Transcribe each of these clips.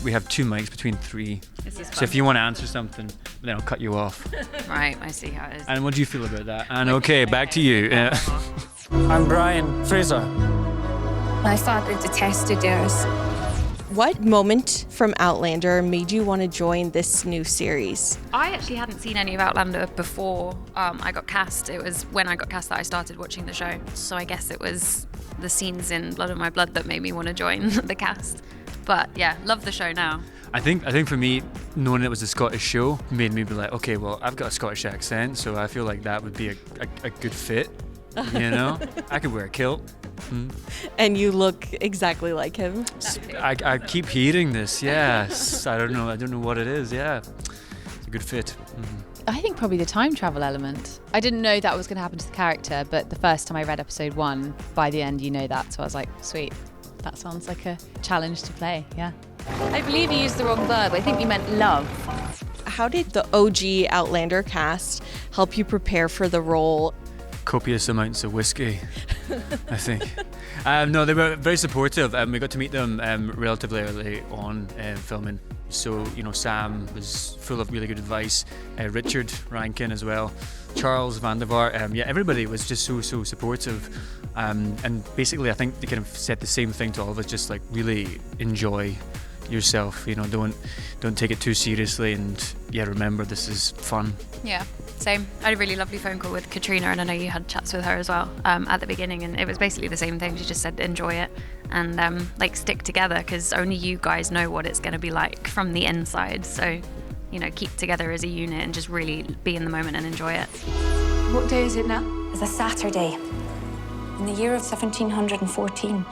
we have 2 mics between 3. This is So fun. if you want to answer something, then I'll cut you off. Right, I see how it is. And what do you feel about that? And okay, back to you. I'm Brian Fraser. My father detested yours. What moment from Outlander made you want to join this new series? I actually hadn't seen any of Outlander before I got cast. It was when I got cast that I started watching the show. So I guess it was the scenes in Blood of My Blood that made me want to join the cast. But yeah, love the show now. I think for me, knowing it was a Scottish show made me be like, okay, well, I've got a Scottish accent, so I feel like that would be a good fit. You know, I could wear a kilt. And you look exactly like him. I keep hearing this. Yes, I don't know what it is. Yeah, it's a good fit. I think probably the time travel element. I didn't know that was going to happen to the character, but the first time I read episode 1, by the end you know that, so I was like, sweet, that sounds like a challenge to play. Yeah. I believe you used the wrong verb. I think you meant love. How did the OG Outlander cast help you prepare for the role? Copious amounts of whiskey, I think. No, they were very supportive. We got to meet them relatively early on filming. So, you know, Sam was full of really good advice. Richard Rankin as well. Charles Vandevar. Yeah, everybody was just so supportive. And basically, I think they kind of said the same thing to all of us, just like really enjoy yourself, you know, don't take it too seriously, and yeah, remember this is fun. Yeah, same. I had a really lovely phone call with Katrina, and I know you had chats with her as well at the beginning, and it was basically the same thing. She just said enjoy it and like stick together, because only you guys know what it's going to be like from the inside. So, you know, keep together as a unit and just really be in the moment and enjoy it. What day is it now? It's a Saturday in the year of 1714.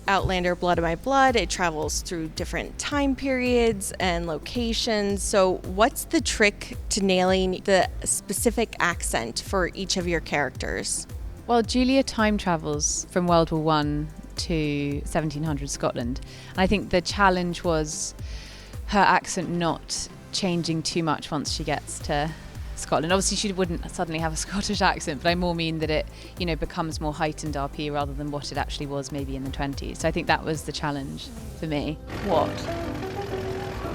Outlander Blood of My Blood, it travels through different time periods and locations. So what's the trick to nailing the specific accent for each of your characters? Well, Julia time travels from World War I to 1700 Scotland. And I think the challenge was her accent not changing too much once she gets to Scotland. Obviously, she wouldn't suddenly have a Scottish accent, but I more mean that it, you know, becomes more heightened RP rather than what it actually was maybe in the 20s. So I think that was the challenge for me. What?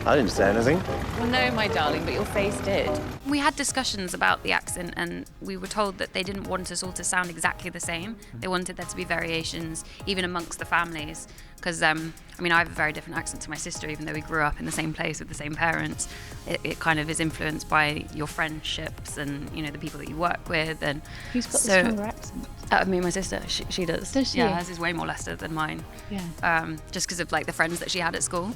I didn't say anything. Well, no, my darling, but your face did. We had discussions about the accent, and we were told that they didn't want us all to sound exactly the same. They wanted there to be variations, even amongst the families. Because, I mean, I have a very different accent to my sister, even though we grew up in the same place with the same parents. It kind of is influenced by your friendships and, you know, the people that you work with. And Who's got the stronger accent? Me and my sister, she does. Does she? Yeah, hers is way more Leicester than mine. Yeah. Just because of, like, the friends that she had at school.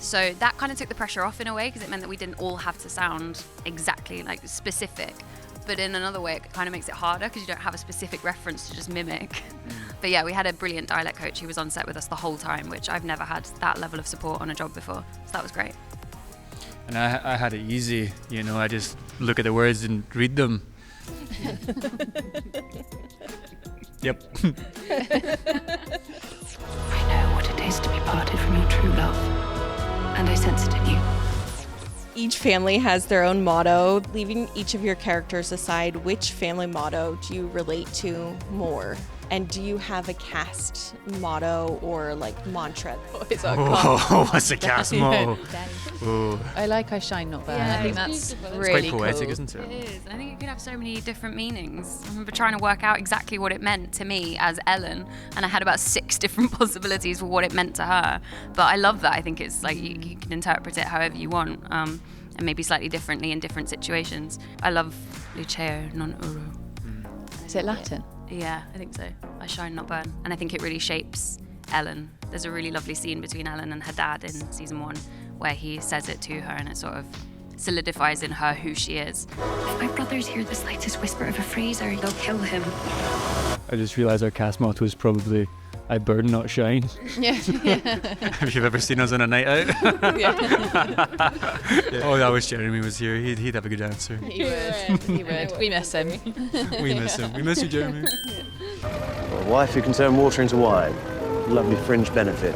So that kind of took the pressure off in a way, because it meant that we didn't all have to sound exactly, like, specific. But in another way, it kind of makes it harder because you don't have a specific reference to just mimic. But yeah, we had a brilliant dialect coach who was on set with us the whole time, which I've never had that level of support on a job before. So that was great. And I had it easy, you know, I just look at the words and read them. Yep. I know what it is to be parted from your true love, and I sense it in you. Each family has their own motto. Leaving each of your characters aside, which family motto do you relate to more? And do you have a cast motto or like mantra? Oh, what's a cast motto? Oh. I like I shine, not burn. Yeah, I think it's that's beautiful. It's really quite poetic, cool. isn't it? It is, and I think it could have so many different meanings. I remember trying to work out exactly what it meant to me as Ellen, and I had about 6 different possibilities for what it meant to her. But I love that. I think it's like you can interpret it however you want, and maybe slightly differently in different situations. I love Luceo non uro. Is it Latin? Yeah, I think so. I shine, not burn. And I think it really shapes Ellen. There's a really lovely scene between Ellen and her dad in season 1 where he says it to her, and it sort of solidifies in her who she is. If my brothers hear the slightest whisper of a Fraser, they'll kill him. I just realised our cast motto is probably I burn, not shine. Yeah. If you've ever seen us on a night out. Yeah. Oh, that was Jeremy was here. He'd have a good answer. He would. He would. We miss him. We miss him. We miss you, Jeremy. A wife who can turn water into wine. Lovely fringe benefit.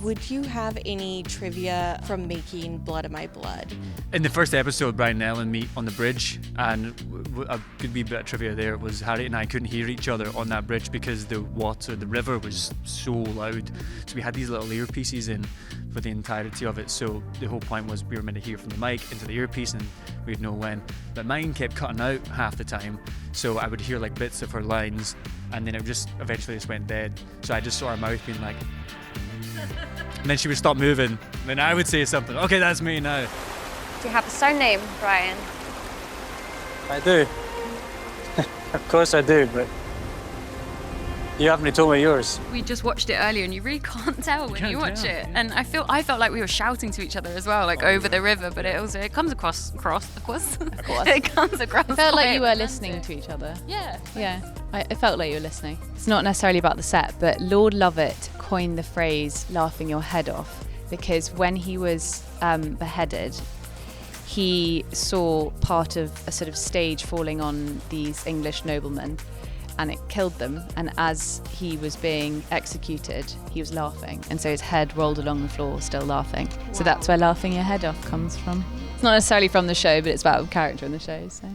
Would you have any trivia from making Blood of My Blood? In the first episode, Brian and Ellen meet on the bridge, and a good wee bit of trivia there was Harriet and I couldn't hear each other on that bridge because the river was so loud. So we had these little earpieces in for the entirety of it. So the whole point was we were meant to hear from the mic into the earpiece and we'd know when. But mine kept cutting out half the time. So I would hear like bits of her lines and then it just eventually just went dead. So I just saw her mouth being like, and then she would stop moving. And then I would say something. Okay, that's me now. Do you have a surname, Brian? I do. Of course I do, but you haven't told me yours. We just watched it earlier, and you really can't tell when you watch it. And I felt like we were shouting to each other as well, like over the river. But it comes across, of course. It comes across. It felt like you were listening to each other. Yeah. Yeah. It felt like you were listening. It's not necessarily about the set, but Lord Lovett coined the phrase "laughing your head off" because when he was beheaded, he saw part of a sort of stage falling on these English noblemen. And it killed them, and as he was being executed, he was laughing, and so his head rolled along the floor, still laughing. Wow. So that's where laughing your head off comes from. It's not necessarily from the show, but it's about a character in the show. So.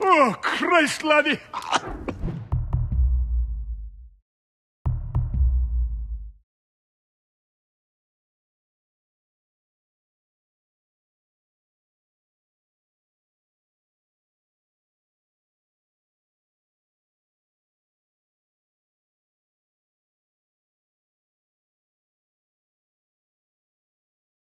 Oh, Christ, laddie!